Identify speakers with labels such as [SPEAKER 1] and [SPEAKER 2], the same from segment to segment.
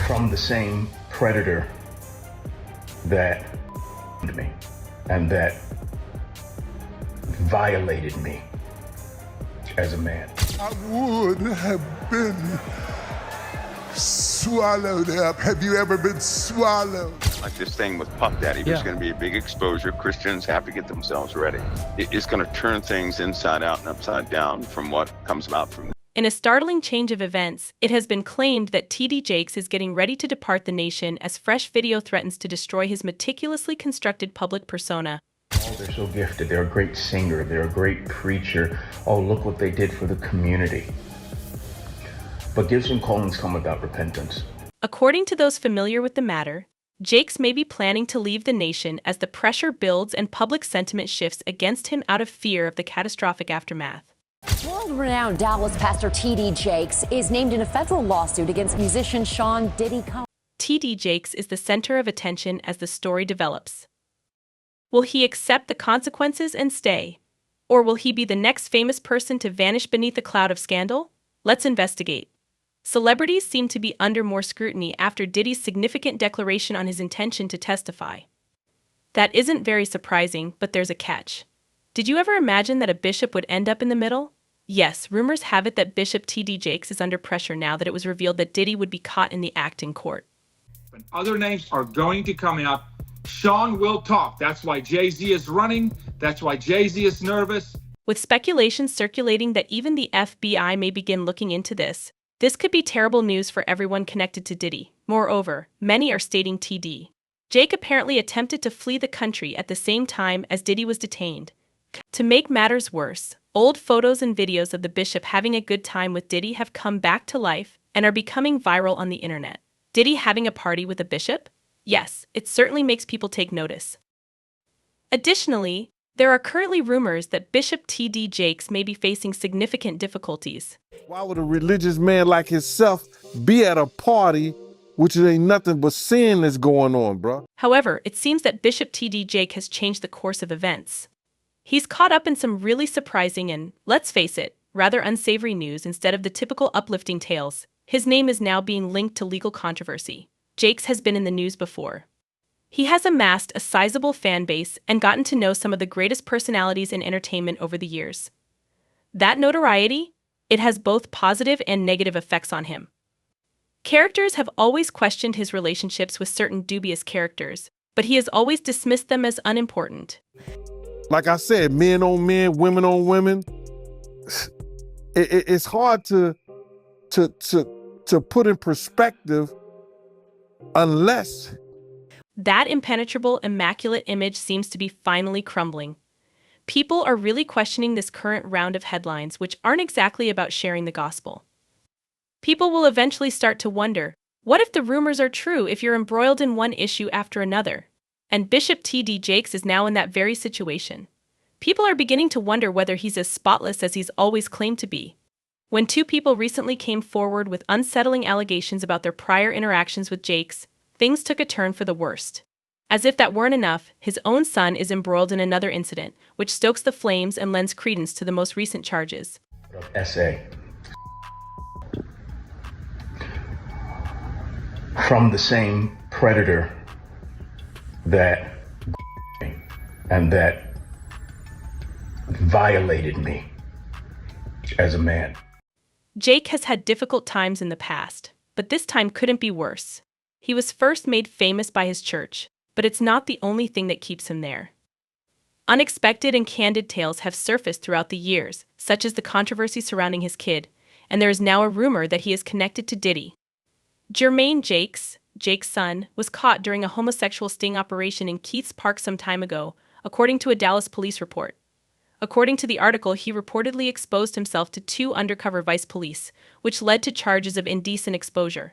[SPEAKER 1] from the same predator that me and that violated me as a man.
[SPEAKER 2] I would have been swallowed up. Have you ever been swallowed?
[SPEAKER 3] Like this thing with Puff Daddy, there's going to be a big exposure. Christians have to get themselves ready. It's going to turn things inside out and upside down from what comes about from.
[SPEAKER 4] In a startling change of events, it has been claimed that T.D. Jakes is getting ready to depart the nation as fresh video threatens to destroy his meticulously constructed public persona.
[SPEAKER 1] Oh, they're so gifted. They're a great singer. They're a great preacher. Oh, look what they did for the community. But gifts and callings come without repentance.
[SPEAKER 4] According to those familiar with the matter, Jakes may be planning to leave the nation as the pressure builds and public sentiment shifts against him out of fear of the catastrophic aftermath.
[SPEAKER 5] World-renowned Dallas pastor T.D. Jakes is named in a federal lawsuit against musician Sean Diddy.
[SPEAKER 4] T.D. Jakes is the center of attention as the story develops. Will he accept the consequences and stay? Or will he be the next famous person to vanish beneath a cloud of scandal? Let's investigate. Celebrities seem to be under more scrutiny after Diddy's significant declaration on his intention to testify. That isn't very surprising, but there's a catch. Did you ever imagine that a bishop would end up in the middle? Yes, rumors have it that Bishop T.D. Jakes is under pressure now that it was revealed that Diddy would be caught in the act in court.
[SPEAKER 6] And other names are going to come out. Sean will talk. That's why Jay-Z is running. That's why Jay-Z is nervous.
[SPEAKER 4] With speculation circulating that even the FBI may begin looking into this could be terrible news for everyone connected to Diddy. Moreover, many are stating T.D. Jake apparently attempted to flee the country at the same time as Diddy was detained. To make matters worse, old photos and videos of the bishop having a good time with Diddy have come back to life and are becoming viral on the internet. Diddy having a party with a bishop? Yes, it certainly makes people take notice. Additionally, there are currently rumors that Bishop T.D. Jakes may be facing significant difficulties.
[SPEAKER 7] Why would a religious man like himself be at a party which ain't nothing but sin that's going on, bro?
[SPEAKER 4] However, it seems that Bishop T.D. Jakes has changed the course of events. He's caught up in some really surprising and, let's face it, rather unsavory news instead of the typical uplifting tales. His name is now being linked to legal controversy. Jakes has been in the news before. He has amassed a sizable fan base and gotten to know some of the greatest personalities in entertainment over the years. That notoriety, it has both positive and negative effects on him. Characters have always questioned his relationships with certain dubious characters, but he has always dismissed them as unimportant.
[SPEAKER 7] Like I said, men on men, women on women. It's hard to put in perspective unless.
[SPEAKER 4] That impenetrable, immaculate image seems to be finally crumbling. People are really questioning this current round of headlines, which aren't exactly about sharing the gospel. People will eventually start to wonder, what if the rumors are true if you're embroiled in one issue after another? And Bishop T.D. Jakes is now in that very situation. People are beginning to wonder whether he's as spotless as he's always claimed to be. When two people recently came forward with unsettling allegations about their prior interactions with Jakes, things took a turn for the worst. As if that weren't enough, his own son is embroiled in another incident, which stokes the flames and lends credence to the most recent charges.
[SPEAKER 1] S.A. From the same predator that me and that violated me as a man.
[SPEAKER 4] Jake has had difficult times in the past, but this time couldn't be worse. He was first made famous by his church, but it's not the only thing that keeps him there. Unexpected and candid tales have surfaced throughout the years, such as the controversy surrounding his kid, and there is now a rumor that he is connected to Diddy. Germaine Jakes, Jake's son, was caught during a homosexual sting operation in Keith's Park some time ago, according to a Dallas police report. According to the article, he reportedly exposed himself to 2 undercover vice police, which led to charges of indecent exposure.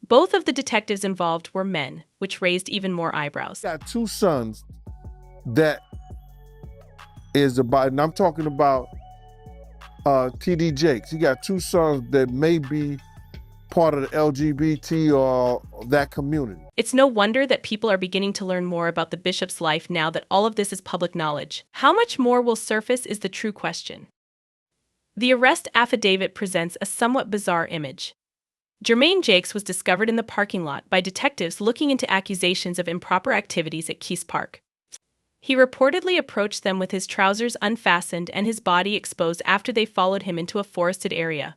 [SPEAKER 4] Both of the detectives involved were men, which raised even more eyebrows.
[SPEAKER 7] Got 2 sons that is about, and I'm talking about T.D. Jakes. He got 2 sons that may be part of the LGBT or that community.
[SPEAKER 4] It's no wonder that people are beginning to learn more about the bishop's life now that all of this is public knowledge. How much more will surface is the true question. The arrest affidavit presents a somewhat bizarre image. Germaine Jakes was discovered in the parking lot by detectives looking into accusations of improper activities at Keys Park. He reportedly approached them with his trousers unfastened and his body exposed after they followed him into a forested area.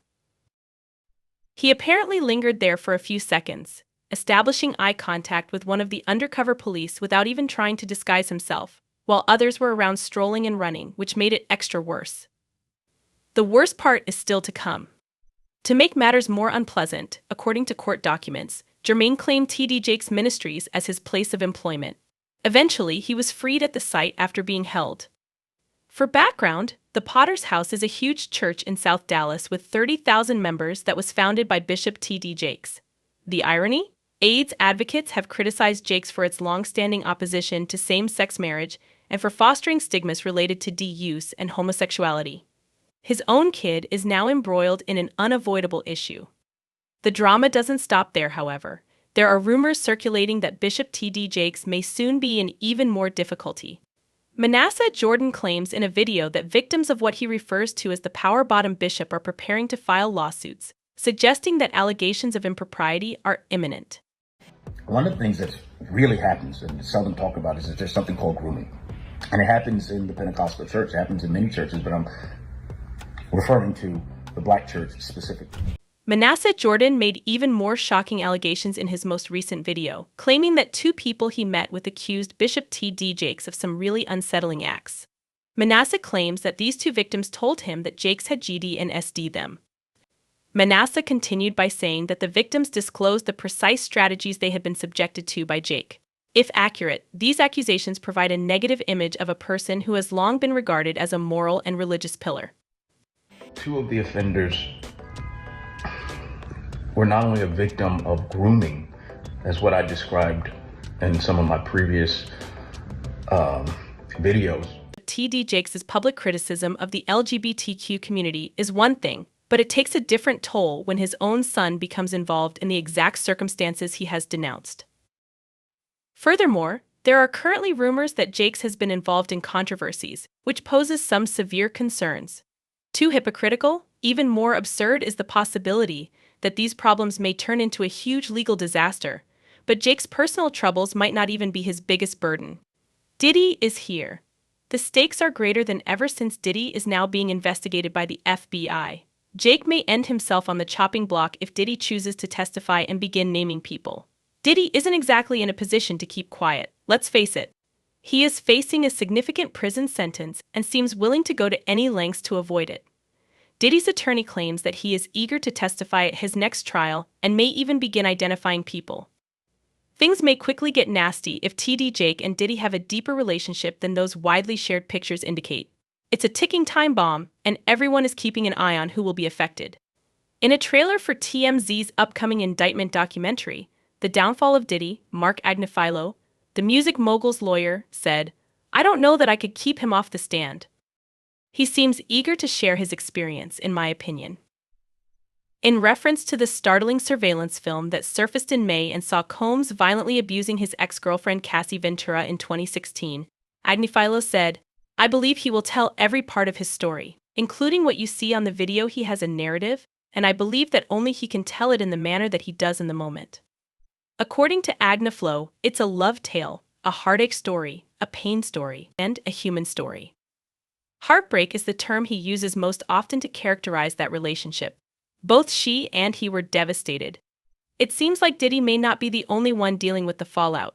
[SPEAKER 4] He apparently lingered there for a few seconds, establishing eye contact with one of the undercover police without even trying to disguise himself, while others were around strolling and running, which made it extra worse. The worst part is still to come. To make matters more unpleasant, according to court documents, Germaine claimed T.D. Jakes Ministries as his place of employment. Eventually, he was freed at the site after being held. For background, the Potter's House is a huge church in South Dallas with 30,000 members that was founded by Bishop T.D. Jakes. The irony? AIDS advocates have criticized Jakes for its long-standing opposition to same-sex marriage and for fostering stigmas related to D-use and homosexuality. His own kid is now embroiled in an unavoidable issue. The drama doesn't stop there, however. There are rumors circulating that Bishop T.D. Jakes may soon be in even more difficulty. Manasseh Jordan claims in a video that victims of what he refers to as the power-bottom bishop are preparing to file lawsuits, suggesting that allegations of impropriety are imminent.
[SPEAKER 1] One of the things that really happens, and seldom talk about, is that there's something called grooming. And it happens in the Pentecostal church, it happens in many churches, but I'm referring to the black church specifically.
[SPEAKER 4] Manasseh Jordan made even more shocking allegations in his most recent video, claiming that two people he met with accused Bishop T.D. Jakes of some really unsettling acts. Manasseh claims that these two victims told him that Jakes had GD and SD them. Manasseh continued by saying that the victims disclosed the precise strategies they had been subjected to by Jake. If accurate, these accusations provide a negative image of a person who has long been regarded as a moral and religious pillar.
[SPEAKER 1] Two of the offenders were not only a victim of grooming, as what I described in some of my previous videos.
[SPEAKER 4] T.D. Jakes' public criticism of the LGBTQ community is one thing, but it takes a different toll when his own son becomes involved in the exact circumstances he has denounced. Furthermore, there are currently rumors that Jakes has been involved in controversies, which poses some severe concerns. Too hypocritical, even more absurd is the possibility that these problems may turn into a huge legal disaster, but Jake's personal troubles might not even be his biggest burden. Diddy is here. The stakes are greater than ever since Diddy is now being investigated by the FBI. Jake may end himself on the chopping block if Diddy chooses to testify and begin naming people. Diddy isn't exactly in a position to keep quiet, let's face it. He is facing a significant prison sentence and seems willing to go to any lengths to avoid it. Diddy's attorney claims that he is eager to testify at his next trial and may even begin identifying people. Things may quickly get nasty if T.D. Jake and Diddy have a deeper relationship than those widely shared pictures indicate. It's a ticking time bomb, and everyone is keeping an eye on who will be affected. In a trailer for TMZ's upcoming indictment documentary, The Downfall of Diddy, Mark Agnifilo, the music mogul's lawyer, said, "I don't know that I could keep him off the stand." He seems eager to share his experience, in my opinion. In reference to the startling surveillance film that surfaced in May and saw Combs violently abusing his ex-girlfriend Cassie Ventura in 2016, Agnifilo said, "I believe he will tell every part of his story, including what you see on the video. He has a narrative, and I believe that only he can tell it in the manner that he does in the moment." According to Agnifilo, it's a love tale, a heartache story, a pain story, and a human story. Heartbreak is the term he uses most often to characterize that relationship. Both she and he were devastated. It seems like Diddy may not be the only one dealing with the fallout.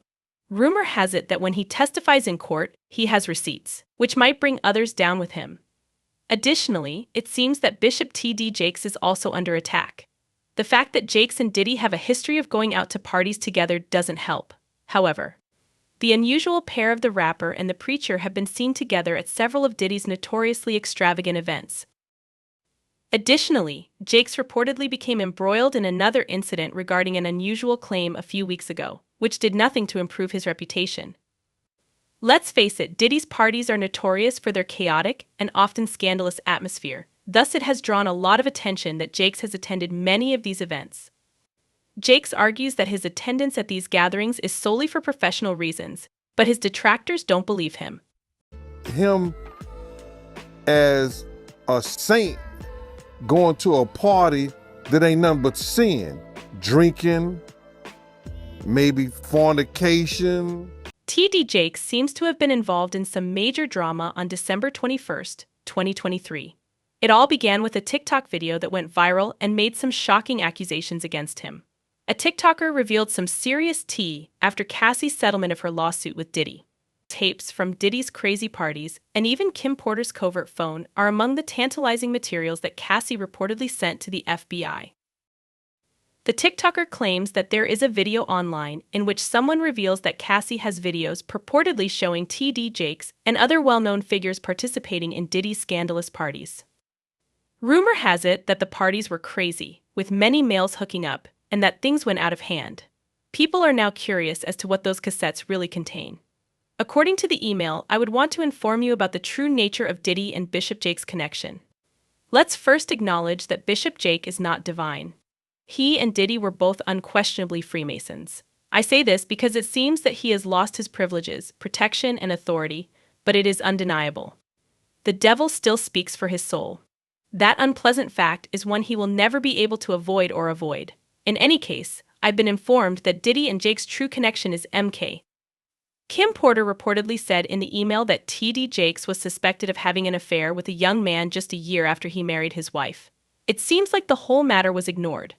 [SPEAKER 4] Rumor has it that when he testifies in court, he has receipts, which might bring others down with him. Additionally, it seems that Bishop T.D. Jakes is also under attack. The fact that Jakes and Diddy have a history of going out to parties together doesn't help. However, the unusual pair of the rapper and the preacher have been seen together at several of Diddy's notoriously extravagant events. Additionally, Jakes reportedly became embroiled in another incident regarding an unusual claim a few weeks ago, which did nothing to improve his reputation. Let's face it, Diddy's parties are notorious for their chaotic and often scandalous atmosphere. Thus, it has drawn a lot of attention that Jakes has attended many of these events. Jakes argues that his attendance at these gatherings is solely for professional reasons, but his detractors don't believe him.
[SPEAKER 7] Him as a saint going to a party that ain't nothing but sin. drinking, maybe fornication.
[SPEAKER 4] TD Jakes seems to have been involved in some major drama on December 21st, 2023. It all began with a TikTok video that went viral and made some shocking accusations against him. A TikToker revealed some serious tea after Cassie's settlement of her lawsuit with Diddy. Tapes from Diddy's crazy parties and even Kim Porter's covert phone are among the tantalizing materials that Cassie reportedly sent to the FBI. The TikToker claims that there is a video online in which someone reveals that Cassie has videos purportedly showing TD Jakes and other well-known figures participating in Diddy's scandalous parties. Rumor has it that the parties were crazy, with many males hooking up, and that things went out of hand. People are now curious as to what those cassettes really contain. According to the email, I would want to inform you about the true nature of Diddy and Bishop Jake's connection. Let's first acknowledge that Bishop Jake is not divine. He and Diddy were both unquestionably Freemasons. I say this because it seems that he has lost his privileges, protection, and authority, but it is undeniable. The devil still speaks for his soul. That unpleasant fact is one he will never be able to avoid or avoid. In any case, I've been informed that Diddy and Jake's true connection is MK. Kim Porter reportedly said in the email that TD Jakes was suspected of having an affair with a young man just a year after he married his wife. It seems like the whole matter was ignored.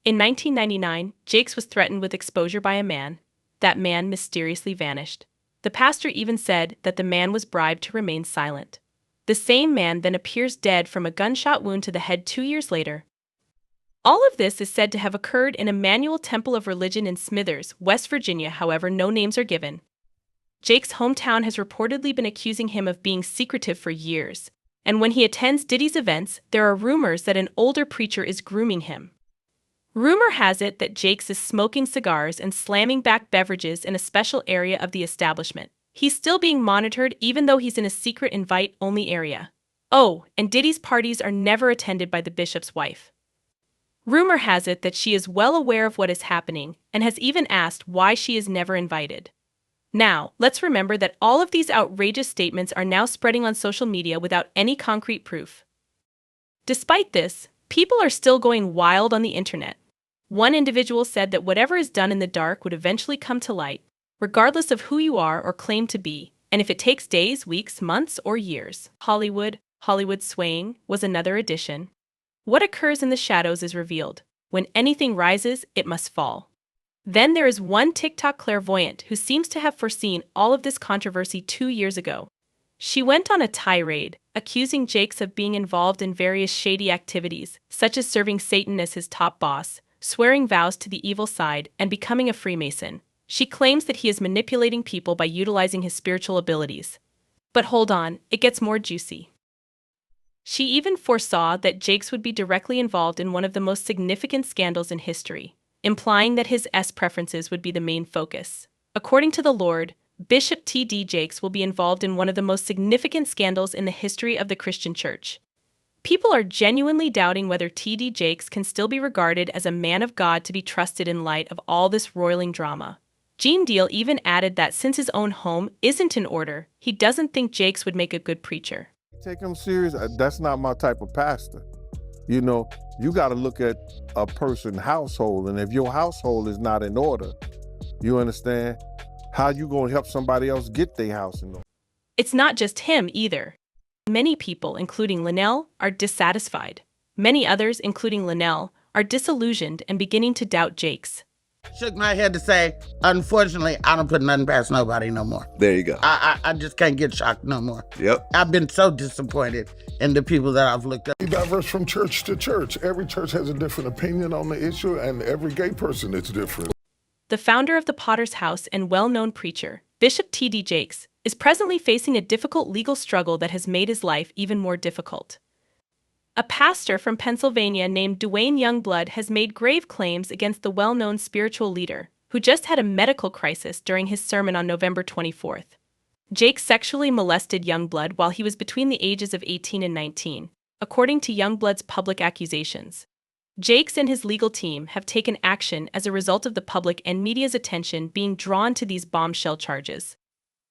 [SPEAKER 4] In 1999, Jakes was threatened with exposure by a man. That man mysteriously vanished. The pastor even said that the man was bribed to remain silent. The same man then appears dead from a gunshot wound to the head 2 years later. All of this is said to have occurred in Emmanuel Temple of Religion in Smithers, West Virginia. However, no names are given. Jake's hometown has reportedly been accusing him of being secretive for years, and when he attends Diddy's events, there are rumors that an older preacher is grooming him. Rumor has it that Jakes is smoking cigars and slamming back beverages in a special area of the establishment. He's still being monitored even though he's in a secret invite-only area. Oh, and Diddy's parties are never attended by the bishop's wife. Rumor has it that she is well aware of what is happening and has even asked why she is never invited. Now, let's remember that all of these outrageous statements are now spreading on social media without any concrete proof. Despite this, people are still going wild on the internet. One individual said that whatever is done in the dark would eventually come to light, regardless of who you are or claim to be, and if it takes days, weeks, months, or years. Hollywood swaying was another addition. What occurs in the shadows is revealed. When anything rises, it must fall. Then there is one TikTok clairvoyant who seems to have foreseen all of this controversy 2 years ago. She went on a tirade, accusing Jakes of being involved in various shady activities, such as serving Satan as his top boss, swearing vows to the evil side, and becoming a Freemason. She claims that he is manipulating people by utilizing his spiritual abilities. But hold on, it gets more juicy. She even foresaw that Jakes would be directly involved in one of the most significant scandals in history, implying that his preferences would be the main focus. According to the Lord, Bishop TD Jakes will be involved in one of the most significant scandals in the history of the Christian church. People are genuinely doubting whether TD Jakes can still be regarded as a man of God to be trusted in light of all this roiling drama. Gene Deal even added that since his own home isn't in order, he doesn't think Jakes would make a good preacher.
[SPEAKER 7] Take him serious. That's not my type of pastor. You know, you got to look at a person's household, and if your household is not in order, you understand, how you going to help somebody else get their house in order?
[SPEAKER 4] It's not just him either. Many people, including Linnell, are dissatisfied. Many others, including Linnell, are disillusioned and beginning to doubt Jakes.
[SPEAKER 8] Shook my head to say, unfortunately, I don't put nothing past nobody no more.
[SPEAKER 9] There you go.
[SPEAKER 8] I just can't get shocked no more.
[SPEAKER 9] Yep.
[SPEAKER 8] I've been so disappointed in the people that I've looked up.
[SPEAKER 2] Be diverse from church to church. Every church has a different opinion on the issue, and every gay person is different.
[SPEAKER 4] The founder of the Potter's House and well-known preacher, Bishop TD Jakes, is presently facing a difficult legal struggle that has made his life even more difficult. A pastor from Pennsylvania named Dwayne Youngblood has made grave claims against the well-known spiritual leader, who just had a medical crisis during his sermon on November 24th. Jakes sexually molested Youngblood while he was between the ages of 18 and 19, according to Youngblood's public accusations. Jakes and his legal team have taken action as a result of the public and media's attention being drawn to these bombshell charges.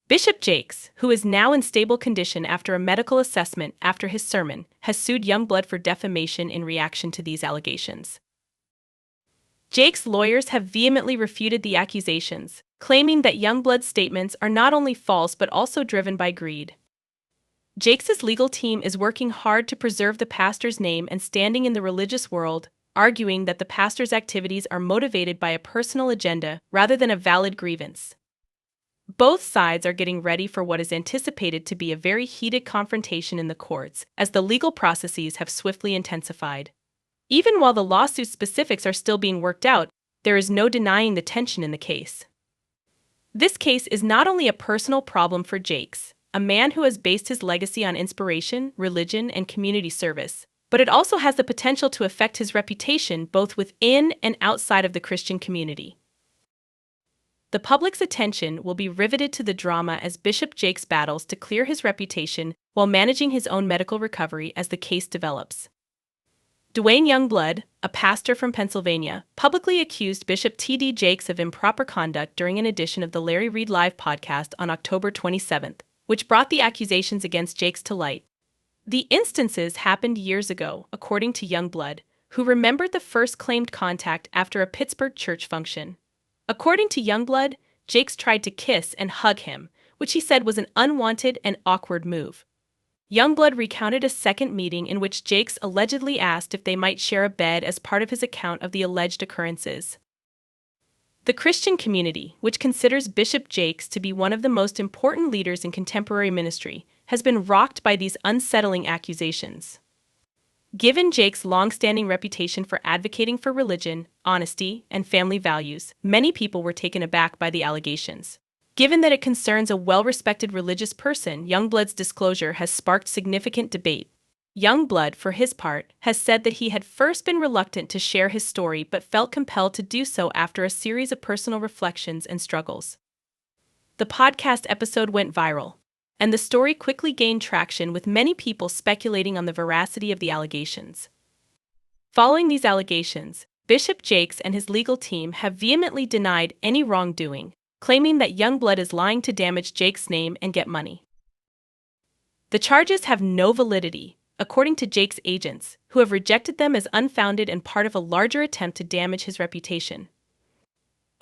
[SPEAKER 4] Bishop Jakes, who is now in stable condition after a medical assessment after his sermon, has sued Youngblood for defamation in reaction to these allegations. Jake's lawyers have vehemently refuted the accusations, claiming that Youngblood's statements are not only false but also driven by greed. Jakes' legal team is working hard to preserve the pastor's name and standing in the religious world, arguing that the pastor's activities are motivated by a personal agenda rather than a valid grievance. Both sides are getting ready for what is anticipated to be a very heated confrontation in the courts, as the legal processes have swiftly intensified. Even while the lawsuit specifics are still being worked out, there is no denying the tension in the case. This case is not only a personal problem for Jakes, a man who has based his legacy on inspiration, religion, and community service, but it also has the potential to affect his reputation both within and outside of the Christian community. The public's attention will be riveted to the drama as Bishop Jakes battles to clear his reputation while managing his own medical recovery as the case develops. Dwayne Youngblood, a pastor from Pennsylvania, publicly accused Bishop T.D. Jakes of improper conduct during an edition of the Larry Reed Live podcast on October 27th, which brought the accusations against Jakes to light. The instances happened years ago, according to Youngblood, who remembered the first claimed contact after a Pittsburgh church function. According to Youngblood, Jakes tried to kiss and hug him, which he said was an unwanted and awkward move. Youngblood recounted a second meeting in which Jakes allegedly asked if they might share a bed as part of his account of the alleged occurrences. The Christian community, which considers Bishop Jakes to be one of the most important leaders in contemporary ministry, has been rocked by these unsettling accusations. Given Jakes' long-standing reputation for advocating for religion, honesty, and family values, many people were taken aback by the allegations. Given that it concerns a well-respected religious person, Youngblood's disclosure has sparked significant debate. Youngblood, for his part, has said that he had first been reluctant to share his story but felt compelled to do so after a series of personal reflections and struggles. The podcast episode went viral, and the story quickly gained traction with many people speculating on the veracity of the allegations. Following these allegations, Bishop Jakes and his legal team have vehemently denied any wrongdoing, claiming that Youngblood is lying to damage Jakes' name and get money. The charges have no validity, according to Jakes' agents, who have rejected them as unfounded and part of a larger attempt to damage his reputation.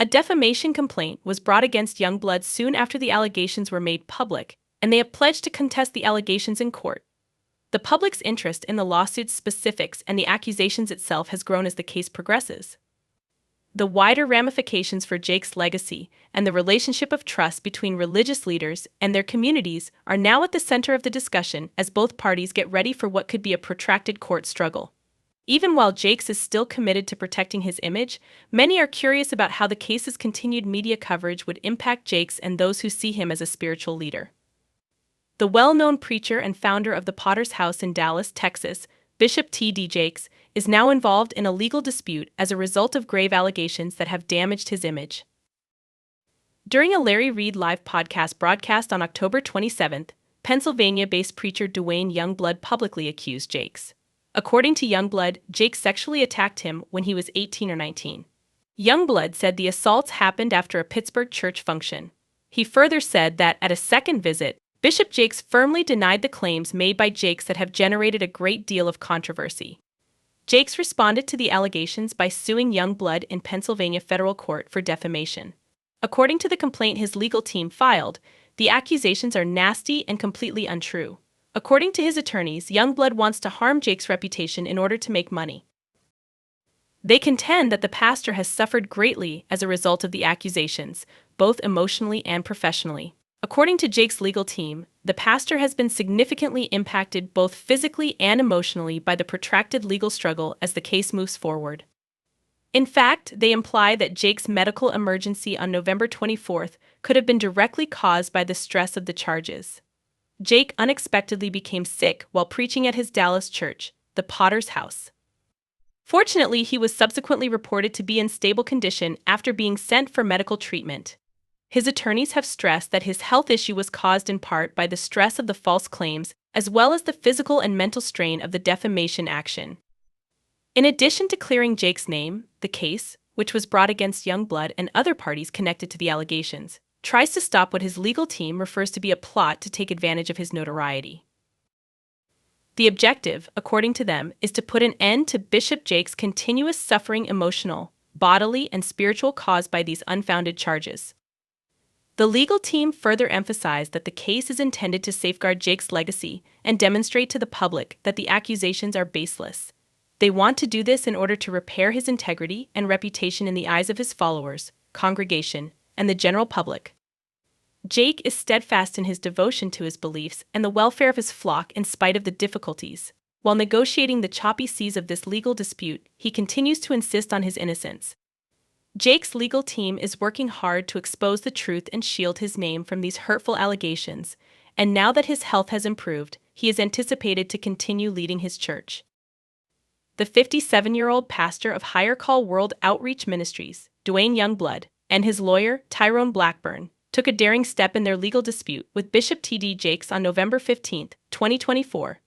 [SPEAKER 4] A defamation complaint was brought against Youngblood soon after the allegations were made public, and they have pledged to contest the allegations in court. The public's interest in the lawsuit's specifics and the accusations itself has grown as the case progresses. The wider ramifications for Jakes' legacy and the relationship of trust between religious leaders and their communities are now at the center of the discussion as both parties get ready for what could be a protracted court struggle. Even while Jakes is still committed to protecting his image, many are curious about how the case's continued media coverage would impact Jakes and those who see him as a spiritual leader. The well-known preacher and founder of the Potter's House in Dallas, Texas, Bishop T.D. Jakes, is now involved in a legal dispute as a result of grave allegations that have damaged his image. During a Larry Reed Live podcast broadcast on October 27th, Pennsylvania-based preacher Dwayne Youngblood publicly accused Jakes. According to Youngblood, Jakes sexually attacked him when he was 18 or 19. Youngblood said the assaults happened after a Pittsburgh church function. He further said that at a second visit, Bishop Jakes firmly denied the claims made by Jakes that have generated a great deal of controversy. Jakes responded to the allegations by suing Youngblood in Pennsylvania federal court for defamation. According to the complaint his legal team filed, the accusations are nasty and completely untrue. According to his attorneys, Youngblood wants to harm Jakes' reputation in order to make money. They contend that the pastor has suffered greatly as a result of the accusations, both emotionally and professionally. According to Jakes' legal team, the pastor has been significantly impacted both physically and emotionally by the protracted legal struggle as the case moves forward. In fact, they imply that Jakes' medical emergency on November 24th could have been directly caused by the stress of the charges. Jake unexpectedly became sick while preaching at his Dallas church, the Potter's House. Fortunately, he was subsequently reported to be in stable condition after being sent for medical treatment. His attorneys have stressed that his health issue was caused in part by the stress of the false claims, as well as the physical and mental strain of the defamation action. In addition to clearing Jakes' name, the case, which was brought against Youngblood and other parties connected to the allegations, tries to stop what his legal team refers to be a plot to take advantage of his notoriety. The objective, according to them, is to put an end to Bishop Jakes' continuous suffering emotional, bodily and spiritual, caused by these unfounded charges. The legal team further emphasized that the case is intended to safeguard Jakes' legacy and demonstrate to the public that the accusations are baseless. They want to do this in order to repair his integrity and reputation in the eyes of his followers, congregation, and the general public. Jake is steadfast in his devotion to his beliefs and the welfare of his flock in spite of the difficulties. While negotiating the choppy seas of this legal dispute, he continues to insist on his innocence. Jake's legal team is working hard to expose the truth and shield his name from these hurtful allegations, and now that his health has improved, he is anticipated to continue leading his church. The 57-year-old pastor of Higher Call World Outreach Ministries, Dwayne Youngblood, and his lawyer, Tyrone Blackburn, took a daring step in their legal dispute with Bishop T.D. Jakes on November 15, 2024.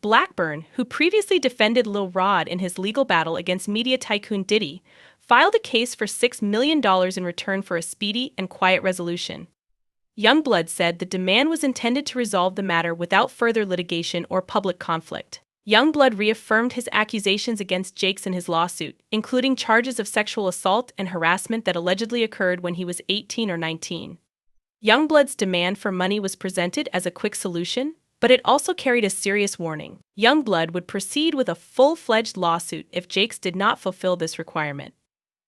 [SPEAKER 4] Blackburn, who previously defended Lil Rod in his legal battle against media tycoon Diddy, filed a case for $6 million in return for a speedy and quiet resolution. Youngblood said the demand was intended to resolve the matter without further litigation or public conflict. Youngblood reaffirmed his accusations against Jakes in his lawsuit, including charges of sexual assault and harassment that allegedly occurred when he was 18 or 19. Youngblood's demand for money was presented as a quick solution, but it also carried a serious warning. Youngblood would proceed with a full-fledged lawsuit if Jakes did not fulfill this requirement.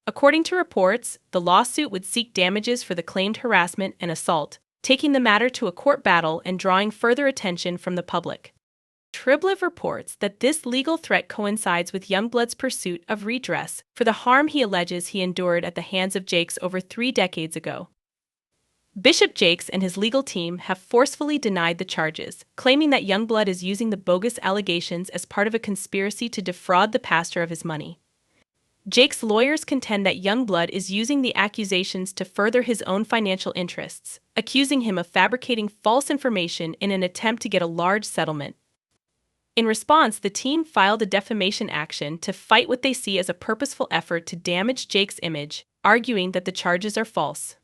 [SPEAKER 4] According to reports, the lawsuit would seek damages for the claimed harassment and assault, taking the matter to a court battle and drawing further attention from the public. Triblev reports that this legal threat coincides with Youngblood's pursuit of redress for the harm he alleges he endured at the hands of Jakes over 3 decades ago. Bishop Jakes and his legal team have forcefully denied the charges, claiming that Youngblood is using the bogus allegations as part of a conspiracy to defraud the pastor of his money. Jakes' lawyers contend that Youngblood is using the accusations to further his own financial interests, accusing him of fabricating false information in an attempt to get a large settlement. In response, the team filed a defamation action to fight what they see as a purposeful effort to damage Jakes' image, arguing that the charges are false.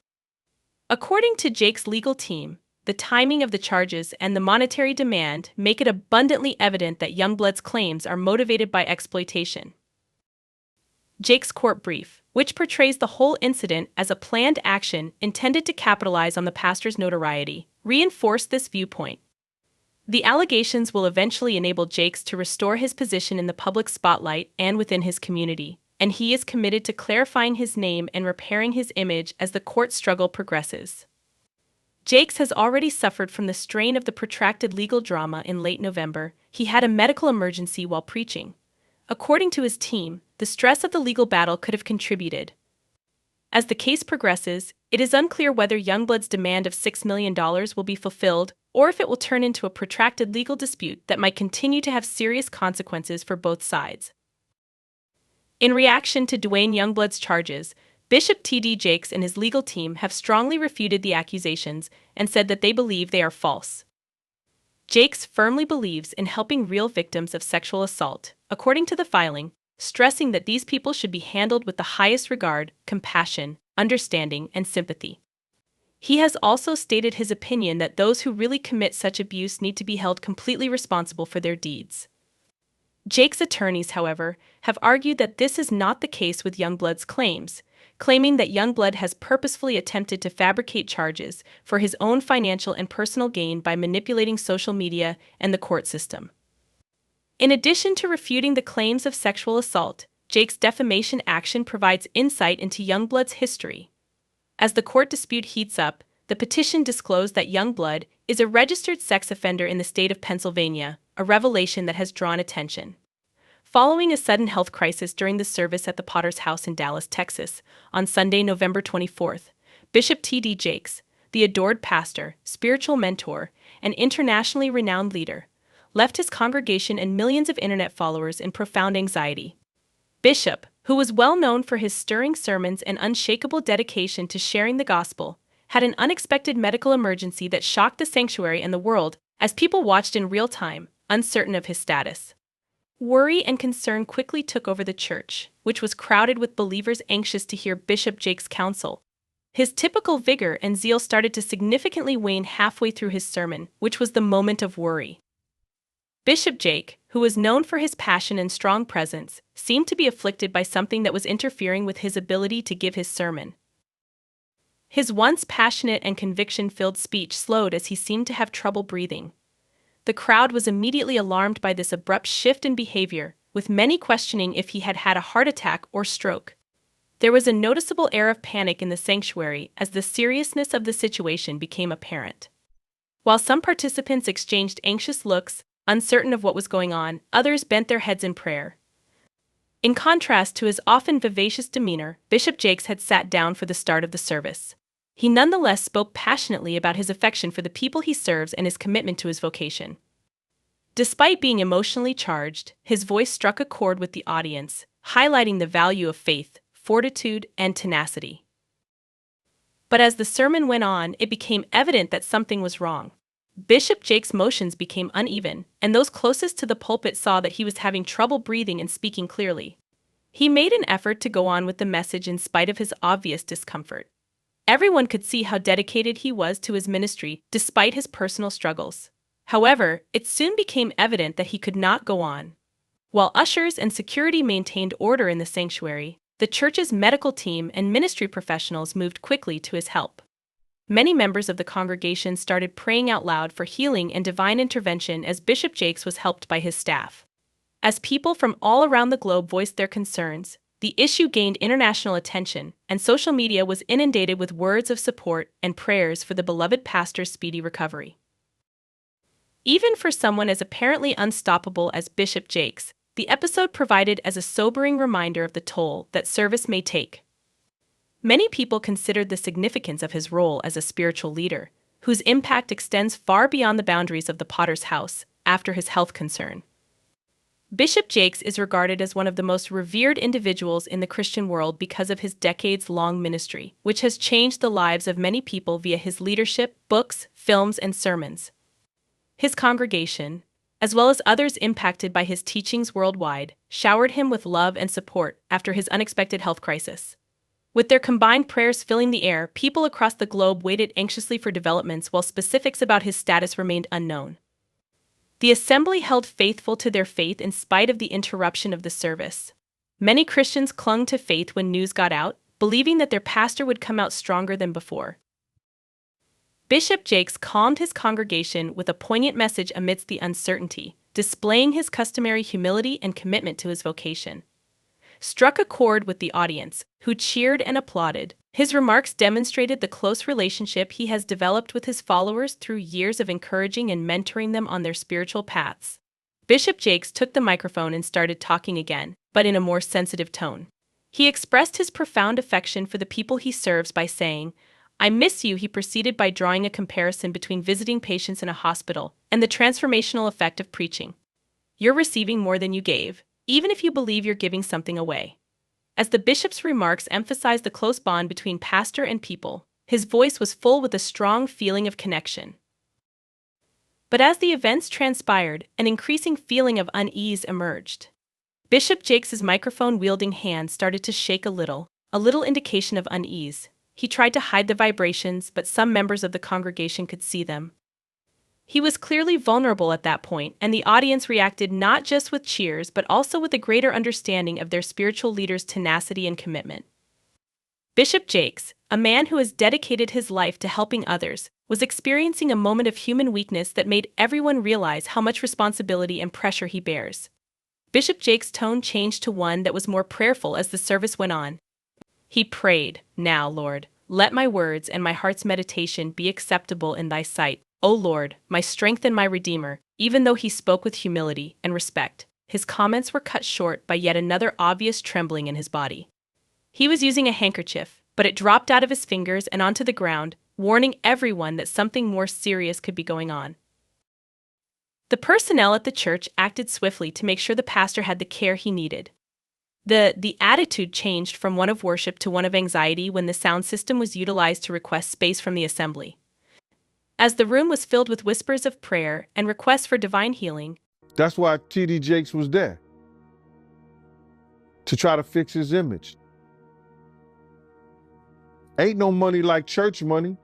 [SPEAKER 4] According to Jakes' legal team, the timing of the charges and the monetary demand make it abundantly evident that Youngblood's claims are motivated by exploitation. Jakes' court brief, which portrays the whole incident as a planned action intended to capitalize on the pastor's notoriety, reinforced this viewpoint. The allegations will eventually enable Jakes to restore his position in the public spotlight and within his community, and he is committed to clarifying his name and repairing his image as the court struggle progresses. Jakes has already suffered from the strain of the protracted legal drama. In late November, he had a medical emergency while preaching. According to his team, the stress of the legal battle could have contributed. As the case progresses, it is unclear whether Youngblood's demand of $6 million will be fulfilled or if it will turn into a protracted legal dispute that might continue to have serious consequences for both sides. In reaction to Dwayne Youngblood's charges, Bishop T.D. Jakes and his legal team have strongly refuted the accusations and said that they believe they are false. Jakes firmly believes in helping real victims of sexual assault, according to the filing, stressing that these people should be handled with the highest regard, compassion, understanding, and sympathy. He has also stated his opinion that those who really commit such abuse need to be held completely responsible for their deeds. Jakes' attorneys, however, have argued that this is not the case with Youngblood's claims, claiming that Youngblood has purposefully attempted to fabricate charges for his own financial and personal gain by manipulating social media and the court system. In addition to refuting the claims of sexual assault, Jakes' defamation action provides insight into Youngblood's history. As the court dispute heats up, the petition disclosed that Youngblood is a registered sex offender in the state of Pennsylvania, a revelation that has drawn attention. Following a sudden health crisis during the service at the Potter's House in Dallas, Texas, on Sunday, November 24th, Bishop T.D. Jakes, the adored pastor, spiritual mentor, and internationally renowned leader, left his congregation and millions of internet followers in profound anxiety. Bishop, who was well known for his stirring sermons and unshakable dedication to sharing the gospel, had an unexpected medical emergency that shocked the sanctuary and the world as people watched in real time, uncertain of his status. Worry and concern quickly took over the church, which was crowded with believers anxious to hear Bishop Jakes' counsel. His typical vigor and zeal started to significantly wane halfway through his sermon, which was the moment of worry. Bishop Jake, who was known for his passion and strong presence, seemed to be afflicted by something that was interfering with his ability to give his sermon. His once passionate and conviction-filled speech slowed as he seemed to have trouble breathing. The crowd was immediately alarmed by this abrupt shift in behavior, with many questioning if he had had a heart attack or stroke. There was a noticeable air of panic in the sanctuary as the seriousness of the situation became apparent. While some participants exchanged anxious looks, uncertain of what was going on, others bent their heads in prayer. In contrast to his often vivacious demeanor, Bishop Jakes had sat down for the start of the service. He nonetheless spoke passionately about his affection for the people he serves and his commitment to his vocation. Despite being emotionally charged, his voice struck a chord with the audience, highlighting the value of faith, fortitude, and tenacity. But as the sermon went on, it became evident that something was wrong. Bishop Jakes' motions became uneven, and those closest to the pulpit saw that he was having trouble breathing and speaking clearly. He made an effort to go on with the message in spite of his obvious discomfort. Everyone could see how dedicated he was to his ministry despite his personal struggles. However, it soon became evident that he could not go on. While ushers and security maintained order in the sanctuary, the church's medical team and ministry professionals moved quickly to his help. Many members of the congregation started praying out loud for healing and divine intervention as Bishop Jakes was helped by his staff. As people from all around the globe voiced their concerns, the issue gained international attention, and social media was inundated with words of support and prayers for the beloved pastor's speedy recovery. Even for someone as apparently unstoppable as Bishop Jakes, the episode provided as a sobering reminder of the toll that service may take. Many people considered the significance of his role as a spiritual leader, whose impact extends far beyond the boundaries of the Potter's house after his health concern. Bishop Jakes is regarded as one of the most revered individuals in the Christian world because of his decades-long ministry, which has changed the lives of many people via his leadership, books, films, and sermons. His congregation, as well as others impacted by his teachings worldwide, showered him with love and support after his unexpected health crisis. With their combined prayers filling the air, people across the globe waited anxiously for developments while specifics about his status remained unknown. The assembly held faithful to their faith in spite of the interruption of the service. Many Christians clung to faith when news got out, believing that their pastor would come out stronger than before. Bishop Jakes calmed his congregation with a poignant message amidst the uncertainty, displaying his customary humility and commitment to his vocation. Struck a chord with the audience, who cheered and applauded. His remarks demonstrated the close relationship he has developed with his followers through years of encouraging and mentoring them on their spiritual paths. Bishop Jakes took the microphone and started talking again, but in a more sensitive tone. He expressed his profound affection for the people he serves by saying, "I miss you," he proceeded by drawing a comparison between visiting patients in a hospital and the transformational effect of preaching. "You're receiving more than you gave, even if you believe you're giving something away." As the bishop's remarks emphasized the close bond between pastor and people, his voice was full with a strong feeling of connection. But as the events transpired, an increasing feeling of unease emerged. Bishop Jakes' microphone-wielding hand started to shake a little indication of unease. He tried to hide the vibrations, but some members of the congregation could see them. He was clearly vulnerable at that point, and the audience reacted not just with cheers but also with a greater understanding of their spiritual leader's tenacity and commitment. Bishop Jakes, a man who has dedicated his life to helping others, was experiencing a moment of human weakness that made everyone realize how much responsibility and pressure he bears. Bishop Jakes' tone changed to one that was more prayerful as the service went on. He prayed, "Now, Lord, let my words and my heart's meditation be acceptable in thy sight, O Lord, my strength and my Redeemer." Even though he spoke with humility and respect, his comments were cut short by yet another obvious trembling in his body. He was using a handkerchief, but it dropped out of his fingers and onto the ground, warning everyone that something more serious could be going on. The personnel at the church acted swiftly to make sure the pastor had the care he needed. The attitude changed from one of worship to one of anxiety when the sound system was utilized to request space from the assembly. As the room was filled with whispers of prayer and requests for divine healing.
[SPEAKER 7] That's why T.D. Jakes was there, to try to fix his image. Ain't no money like church money.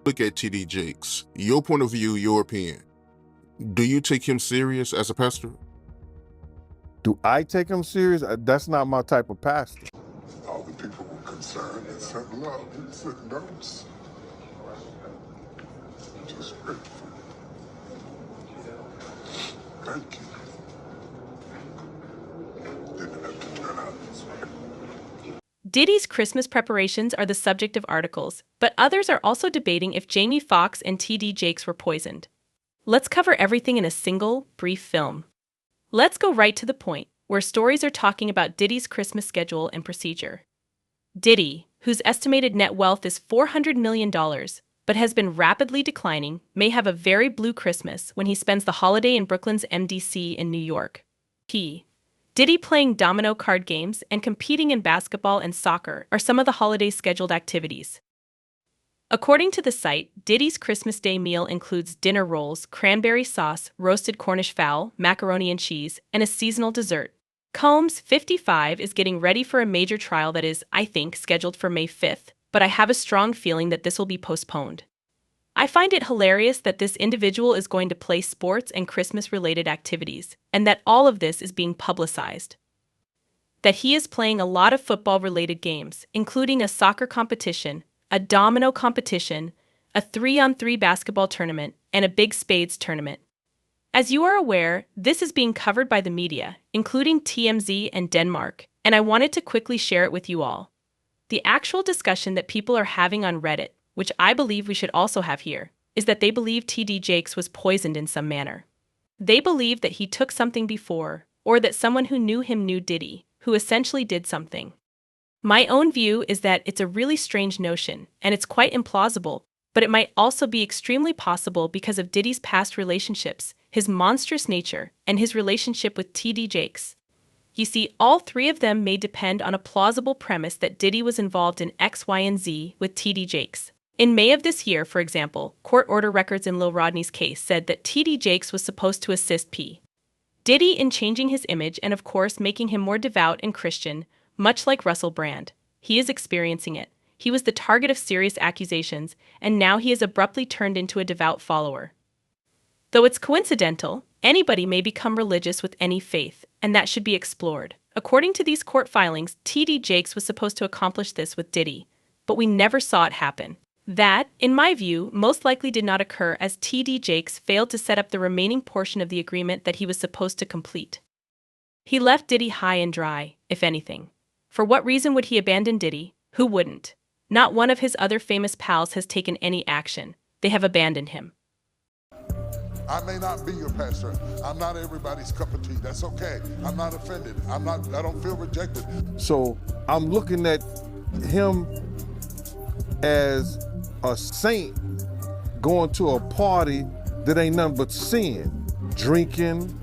[SPEAKER 9] Look at T.D. Jakes, your point of view, your opinion. Do you take him serious as a pastor?
[SPEAKER 7] Do I take him serious? That's not my type of pastor.
[SPEAKER 2] All the people were concerned and said, look, he took notes. Just grateful. Thank you. Didn't have to turn out this way.
[SPEAKER 4] Diddy's Christmas preparations are the subject of articles, but others are also debating if Jamie Foxx and TD Jakes were poisoned. Let's cover everything in a single, brief film. Let's go right to the point, where stories are talking about Diddy's Christmas schedule and procedure. Diddy, whose estimated net wealth is $400 million, but has been rapidly declining, may have a very blue Christmas when he spends the holiday in Brooklyn's MDC in New York. Diddy playing domino card games and competing in basketball and soccer are some of the holiday's scheduled activities. According to the site, Diddy's Christmas Day meal includes dinner rolls, cranberry sauce, roasted Cornish fowl, macaroni and cheese, and a seasonal dessert. Combs, 55, is getting ready for a major trial that is, I think, scheduled for May 5th, but I have a strong feeling that this will be postponed. I find it hilarious that this individual is going to play sports and Christmas-related activities, and that all of this is being publicized. That he is playing a lot of football-related games, including a soccer competition, a domino competition, a 3-on-3 basketball tournament, and a big spades tournament. As you are aware, this is being covered by the media, including TMZ and Denmark, and I wanted to quickly share it with you all. The actual discussion that people are having on Reddit, which I believe we should also have here, is that they believe TD Jakes was poisoned in some manner. They believe that he took something before, or that someone who knew him knew Diddy, who essentially did something. My own view is that it's a really strange notion, and it's quite implausible, but it might also be extremely possible because of Diddy's past relationships, his monstrous nature, and his relationship with TD Jakes. You see, all three of them may depend on a plausible premise that Diddy was involved in X, Y, and Z with TD Jakes. In May of this year, for example, court order records in Lil Rodney's case said that TD Jakes was supposed to assist P. Diddy in changing his image and of course making him more devout and Christian, much like Russell Brand. He is experiencing it. He was the target of serious accusations, and now he is abruptly turned into a devout follower. Though it's coincidental, anybody may become religious with any faith, and that should be explored. According to these court filings, TD Jakes was supposed to accomplish this with Diddy, but we never saw it happen. That, in my view, most likely did not occur as TD Jakes failed to set up the remaining portion of the agreement that he was supposed to complete. He left Diddy high and dry, if anything. For what reason would he abandon Diddy? Who wouldn't? Not one of his other famous pals has taken any action. They have abandoned him.
[SPEAKER 2] I may not be your pastor. I'm not everybody's cup of tea. That's okay. I'm not offended. I don't feel rejected.
[SPEAKER 7] So I'm looking at him as a saint going to a party that ain't nothing but sin. Drinking,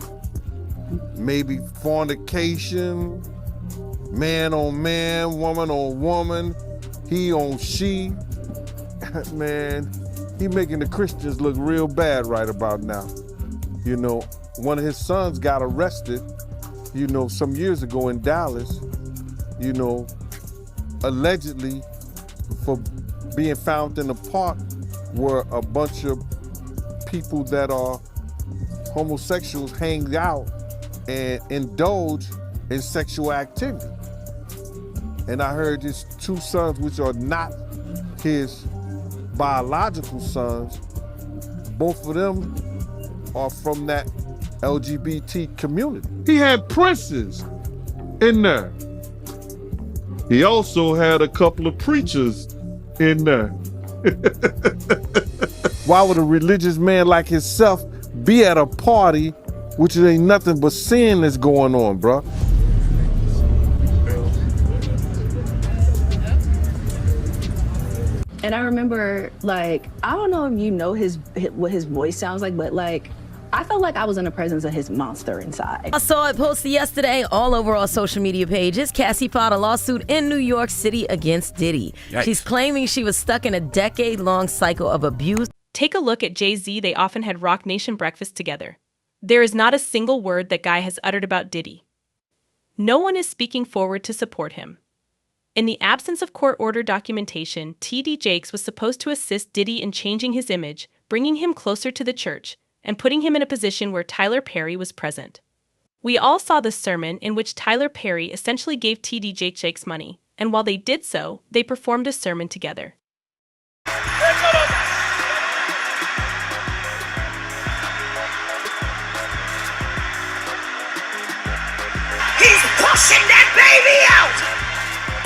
[SPEAKER 7] maybe fornication, man on man, woman on woman, he on she. Man, he making the Christians look real bad right about now. You know, one of his sons got arrested, you know, some years ago in Dallas, you know, allegedly for being found in a park where a bunch of people that are homosexuals hang out and indulge in sexual activity. And I heard his two sons, which are not his biological sons, both of them are from that LGBT community.
[SPEAKER 10] He had princes in there. He also had a couple of preachers in there.
[SPEAKER 7] Why would a religious man like himself be at a party which ain't nothing but sin that's going on, bro?
[SPEAKER 11] And I remember, like, I don't know if you know what his voice sounds like, but like, I felt like I was in the presence of his monster inside.
[SPEAKER 12] I saw it posted yesterday all over our social media pages. Cassie filed a lawsuit in New York City against Diddy.
[SPEAKER 13] Yikes.
[SPEAKER 12] She's claiming she was stuck in a decade-long cycle of abuse.
[SPEAKER 4] Take a look at Jay-Z. They often had Rock Nation breakfast together. There is not a single word that guy has uttered about Diddy. No one is speaking forward to support him. In the absence of court order documentation, TD Jakes was supposed to assist Diddy in changing his image, bringing him closer to the church, and putting him in a position where Tyler Perry was present. We all saw the sermon in which Tyler Perry essentially gave TD Jakes money, and while they did so, they performed a sermon together.
[SPEAKER 13] He's pushing that baby out!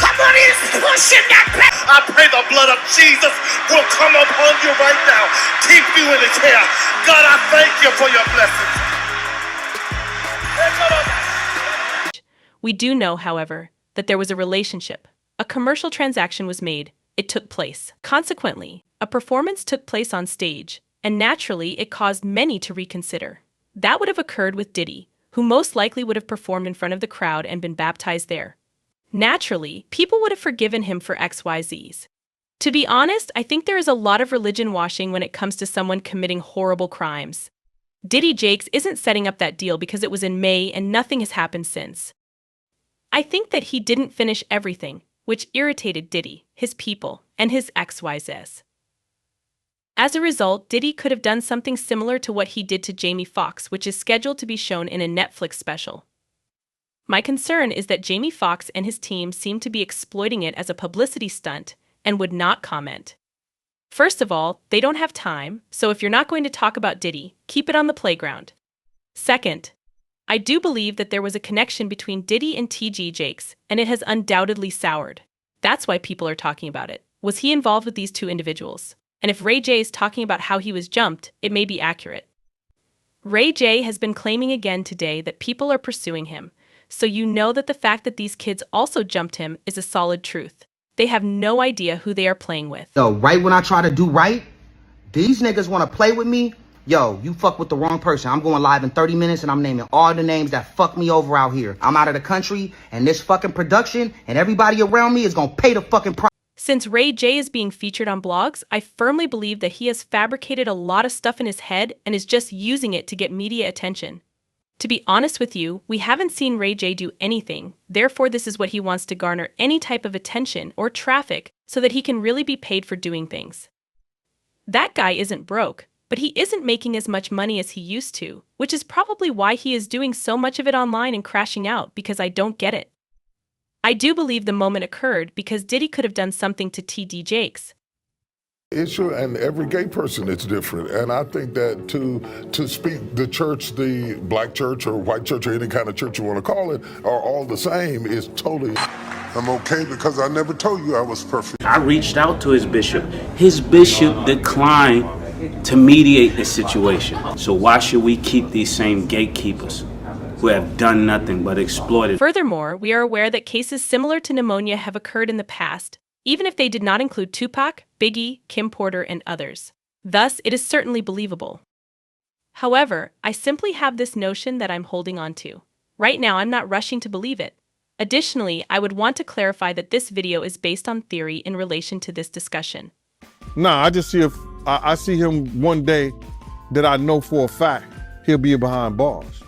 [SPEAKER 13] Come on, he's pushing that baby! I pray the blood of Jesus will come upon you right now. Keep you in his hair. God, I thank you for your blessings.
[SPEAKER 4] We do know, however, that there was a relationship. A commercial transaction was made. It took place. Consequently, a performance took place on stage, and naturally, it caused many to reconsider. That would have occurred with Diddy, who most likely would have performed in front of the crowd and been baptized there. Naturally, people would have forgiven him for XYZs. To be honest, I think there is a lot of religion washing when it comes to someone committing horrible crimes. Diddy Jakes isn't setting up that deal because it was in May and nothing has happened since. I think that he didn't finish everything, which irritated Diddy, his people, and his XYZs. As a result, Diddy could have done something similar to what he did to Jamie Foxx, which is scheduled to be shown in a Netflix special. My concern is that Jamie Foxx and his team seem to be exploiting it as a publicity stunt and would not comment. First of all, they don't have time, so if you're not going to talk about Diddy, keep it on the playground. Second, I do believe that there was a connection between Diddy and TD Jakes, and it has undoubtedly soured. That's why people are talking about it. Was he involved with these two individuals? And if Ray J is talking about how he was jumped, it may be accurate. Ray J has been claiming again today that people are pursuing him, so you know that the fact that these kids also jumped him is a solid truth. They have no idea who they are playing with.
[SPEAKER 14] Yo, right when I try to do right, these niggas want to play with me. Yo, you fuck with the wrong person. I'm going live in 30 minutes and I'm naming all the names that fuck me over out here. I'm out of the country and this fucking production and everybody around me is going to pay the fucking price.
[SPEAKER 4] Since Ray J is being featured on blogs, I firmly believe that he has fabricated a lot of stuff in his head and is just using it to get media attention. To be honest with you, we haven't seen Ray J do anything, therefore this is what he wants to garner any type of attention or traffic so that he can really be paid for doing things. That guy isn't broke, but he isn't making as much money as he used to, which is probably why he is doing so much of it online and crashing out, because I don't get it. I do believe the moment occurred because Diddy could have done something to TD Jakes.
[SPEAKER 2] Issue, and every gay person is different. And I think that to speak the church, the black church or white church or any kind of church you want to call it, are all the same is totally. I'm okay because I never told you I was perfect.
[SPEAKER 15] I reached out to his bishop. His bishop declined to mediate the situation. So why should we keep these same gatekeepers who have done nothing but exploited?
[SPEAKER 4] Furthermore, we are aware that cases similar to pneumonia have occurred in the past, even if they did not include Tupac, Biggie, Kim Porter, and others. Thus, it is certainly believable. However, I simply have this notion that I'm holding on to. Right now, I'm not rushing to believe it. Additionally, I would want to clarify that this video is based on theory in relation to this discussion.
[SPEAKER 7] Nah, I just see if I see him one day that I know for a fact he'll be behind bars.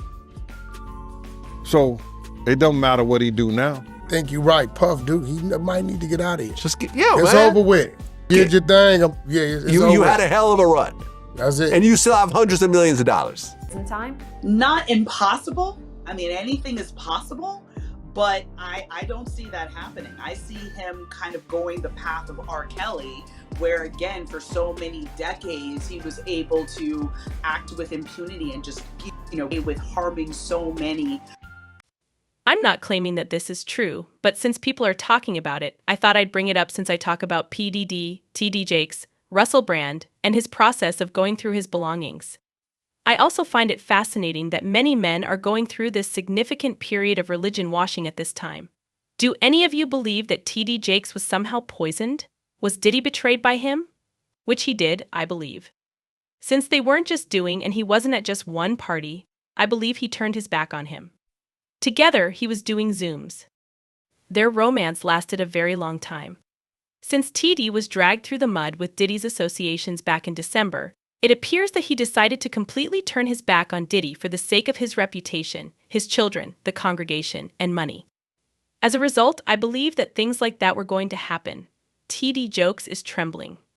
[SPEAKER 7] So it don't matter what he do now.
[SPEAKER 16] Think you right, Puff, dude. He might need to get out of here.
[SPEAKER 17] Just get,
[SPEAKER 16] it's
[SPEAKER 17] man.
[SPEAKER 16] over with. Did your thing. It's over.
[SPEAKER 17] You had a hell of a run.
[SPEAKER 16] That's it.
[SPEAKER 17] And you still have hundreds of millions of dollars.
[SPEAKER 18] In time?
[SPEAKER 19] Not impossible. I mean, anything is possible, but I don't see that happening. I see him kind of going the path of R. Kelly, where again, for so many decades, he was able to act with impunity and just, with harming so many.
[SPEAKER 4] I'm not claiming that this is true, but since people are talking about it, I thought I'd bring it up since I talk about PDD, TD Jakes, Russell Brand, and his process of going through his belongings. I also find it fascinating that many men are going through this significant period of religion washing at this time. Do any of you believe that TD Jakes was somehow poisoned? Was Diddy betrayed by him? Which he did, I believe. Since they weren't just doing and he wasn't at just one party, I believe he turned his back on him. Together, he was doing Zooms. Their romance lasted a very long time. Since TD was dragged through the mud with Diddy's associations back in December, it appears that he decided to completely turn his back on Diddy for the sake of his reputation, his children, the congregation, and money. As a result, I believe that things like that were going to happen. TD Jakes is trembling.